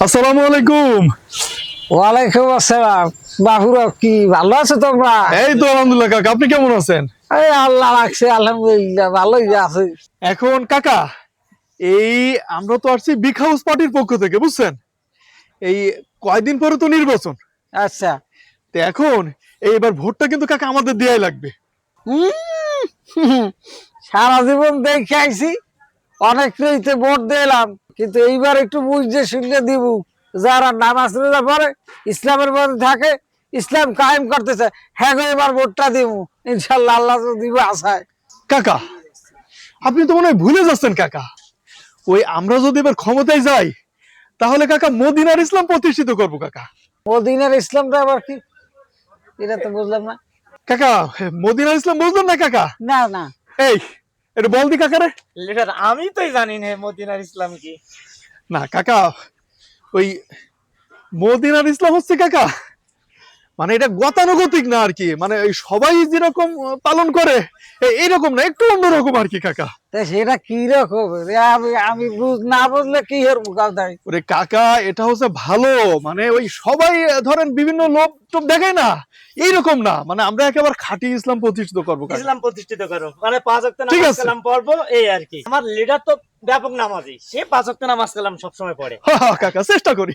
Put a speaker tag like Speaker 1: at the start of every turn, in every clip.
Speaker 1: আসসালামু আলাইকুম।
Speaker 2: ওয়ালাইকুম আসসালাম। বাবুরা কি ভালো আছো তোমরা?
Speaker 1: এই তো আলহামদুলিল্লাহ কাকা, আপনি কেমন আছেন?
Speaker 2: এই আল্লাহ রাখছে, আলহামদুলিল্লাহ ভালোই আছে।
Speaker 1: এখন কাকা, এই আমরা তো আসছি বিগ হাউস পার্টির পক্ষ থেকে, বুঝছেন? এই কয়দিন পরে তো নির্বাচন।
Speaker 2: আচ্ছা।
Speaker 1: তো এখন এইবার ভোটটা কিন্তু কাকা আমাদের দেয়াই লাগবে।
Speaker 2: সারা জীবন দেখে আইছি, অনেক রইতে ভোট দিলাম, কিন্তু এইবার একটু বুঝতে শুনলে দিব। যারা নামাজ রোজা পড়ে, ইসলামের মধ্যে থাকে, ইসলাম কায়েম করতেছে, হ্যাঁ এবার ভোটটা দিব ইনশাল্লাহ, আল্লাহ তো দিব আশায়।
Speaker 1: কাকা, আপনি তো মনে হয় ভুলে যাচ্ছেন কাকা। ওই আমরা যদি এবার ক্ষমতায় যাই, তাহলে কাকা মদিনার ইসলাম প্রতিষ্ঠিত করবো কাকা।
Speaker 2: মদিনার ইসলামটা আবার কি? এটা তো বুঝলাম না।
Speaker 1: কাকা, মদিনার ইসলাম বুঝলেন না কাকা?
Speaker 2: না না।
Speaker 1: এই এটা বল দি কাকারে।
Speaker 3: লিডার আমি তো জানি না মদিনার ইসলাম কি।
Speaker 1: না কাকা, ওই মদিনার ইসলাম হচ্ছে কাকা, মানে এটা গতানুগতিক না আর কি, মানে ওই সবাই যেরকম পালন করে এইরকম না, একটু অন্যরকম আর কি কাকা।
Speaker 2: তা সেটা কি রকম? আমি আমি না বুঝলে কি এর মুখাদাই?
Speaker 1: ওরে কাকা, এটা হচ্ছে ভালো, মানে ওই সবাই ধরেন বিভিন্ন লোক টোপ দেখায় না, এইরকম না, মানে আমরা একেবারে খাঁটি ইসলাম প্রতিষ্ঠিত করবো কাকা।
Speaker 3: ইসলাম প্রতিষ্ঠিত করো, মানে 5 ওয়াক্ত
Speaker 1: ঠিক
Speaker 3: নামাজ
Speaker 1: আছে।
Speaker 3: কালাম পড়বো এই আর কি। আমার লিডার তো ব্যাপক নামাজি, সে 5 ওয়াক্ত নামাজ কালাম সব সময় পড়ে।
Speaker 1: কাকা চেষ্টা করি,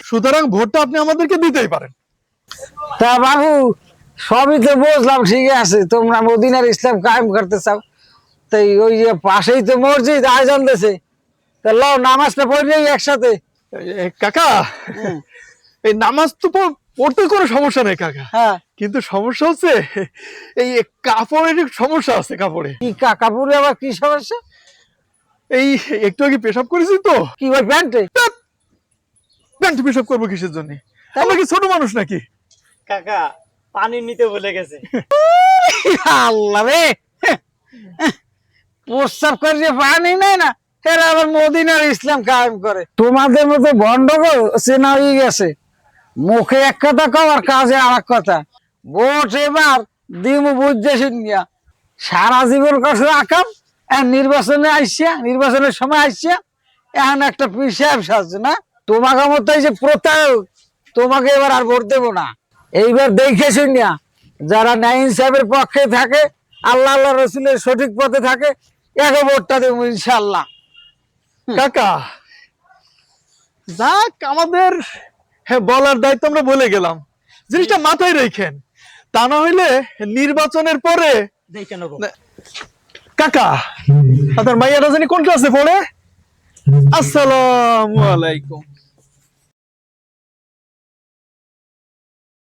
Speaker 1: সুতরাং ভোটটা আপনি আমাদেরকে দিতেই পারেন।
Speaker 2: তা বাবু, সবই তো বুঝলাম, ঠিক আছে, তোমরা মদিনার ইসলাম কায়েম করতে চাও, তাই ওই যে পাশেই তো মসজিদ আয়োজন দিয়েছে, তা লও নামাজটা পড়লেই একসাথে।
Speaker 1: কাকা, এই নামাজ তো পড়তে কোনো সমস্যা নেই কাকা,
Speaker 2: হ্যাঁ।
Speaker 1: কিন্তু সমস্যা হচ্ছে এই কাপড়ের একটু সমস্যা আছে। কাপড়ে
Speaker 2: কি কাপড়ে আবার কি সমস্যা?
Speaker 1: এই একটু আগে পেশাব করেছি তো।
Speaker 2: কি ওই প্যান্টে?
Speaker 1: প্যান্ট পেশাব করবো কিসের জন্য? আমরা কি ছোট মানুষ নাকি?
Speaker 3: কাকা পানি নিতে ভুলে গেছে।
Speaker 2: আল্লাহ রে, প্রস্তাব করে যে পানি নেই না, এরা আবার মদিনার ইসলাম কায়েম করে। তোমাদের মতো ভণ্ডগোল চেনা হয়ে গেছে, মুখে এক কথা কও আর কাজে আর এক কথা। ভোট এবার দিমু বুঝতে শুনিয়া, সারা জীবন কাছে আকাম, নির্বাচনে আইসিয়া, নির্বাচনের সময় আইসিয়া এখন একটা পিসাব সাজছে না। তোমাকে মতো যে প্রতারক, তোমাকে এবার আর ভোট দেবো না। এইবার দেখে শুনিয়া যারা ন্যায় ইনসাফের পক্ষে থাকে, আল্লাহ আল্লাহ রসুলের সঠিক পথে থাকে, একে ভোটটা দেবো ইনশাল্লাহ।
Speaker 1: কাকা যাক, আমাদের বলার দায়িত্ব আমরা বলে গেলাম, জিনিসটা মাথায় রেখেন, তা না হইলে নির্বাচনের পরে
Speaker 3: দেখে নেবো।
Speaker 1: কাকা আপনার মাইয়া রাজানি কোন ক্লাসে পড়ে? আসসালামু আলাইকুম।